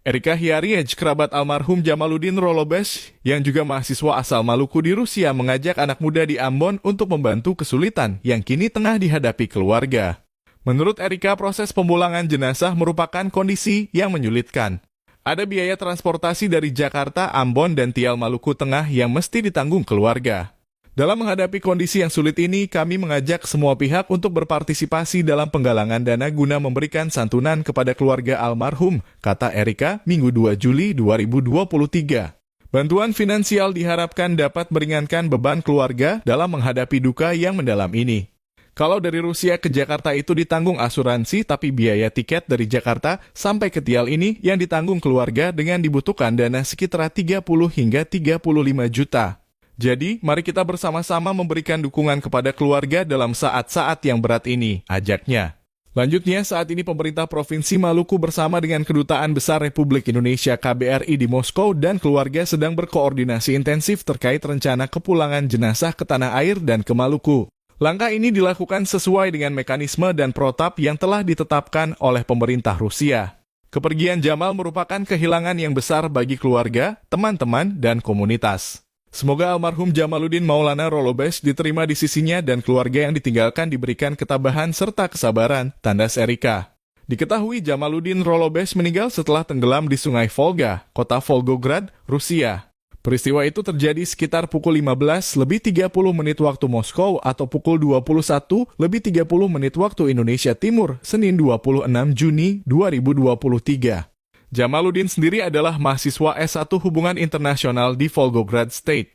Erika Hiariej, kerabat almarhum Jamaluddin Rolobes, yang juga mahasiswa asal Maluku di Rusia, mengajak anak muda di Ambon untuk membantu kesulitan yang kini tengah dihadapi keluarga. Menurut Erika, proses pemulangan jenazah merupakan kondisi yang menyulitkan. Ada biaya transportasi dari Jakarta, Ambon, dan Tial Maluku Tengah yang mesti ditanggung keluarga. Dalam menghadapi kondisi yang sulit ini, kami mengajak semua pihak untuk berpartisipasi dalam penggalangan dana guna memberikan santunan kepada keluarga almarhum, kata Erika, Minggu 2 Juli 2023. Bantuan finansial diharapkan dapat meringankan beban keluarga dalam menghadapi duka yang mendalam ini. Kalau dari Rusia ke Jakarta itu ditanggung asuransi, tapi biaya tiket dari Jakarta sampai ke Tial ini yang ditanggung keluarga dengan dibutuhkan dana sekitar 30 hingga 35 juta. Jadi, mari kita bersama-sama memberikan dukungan kepada keluarga dalam saat-saat yang berat ini, ajaknya. Lanjutnya, saat ini pemerintah Provinsi Maluku bersama dengan Kedutaan Besar Republik Indonesia KBRI di Moskow dan keluarga sedang berkoordinasi intensif terkait rencana kepulangan jenazah ke tanah air dan ke Maluku. Langkah ini dilakukan sesuai dengan mekanisme dan protap yang telah ditetapkan oleh pemerintah Rusia. Kepergian Jamal merupakan kehilangan yang besar bagi keluarga, teman-teman, dan komunitas. Semoga almarhum Jamaluddin Maulana Rolobes diterima di sisinya dan keluarga yang ditinggalkan diberikan ketabahan serta kesabaran, tandas Erika. Diketahui Jamaluddin Rolobes meninggal setelah tenggelam di Sungai Volga, kota Volgograd, Rusia. Peristiwa itu terjadi sekitar pukul 15:30 waktu Moskow atau pukul 21:30 waktu Indonesia Timur, Senin 26 Juni 2023. Jamaluddin sendiri adalah mahasiswa S1 Hubungan Internasional di Volgograd State.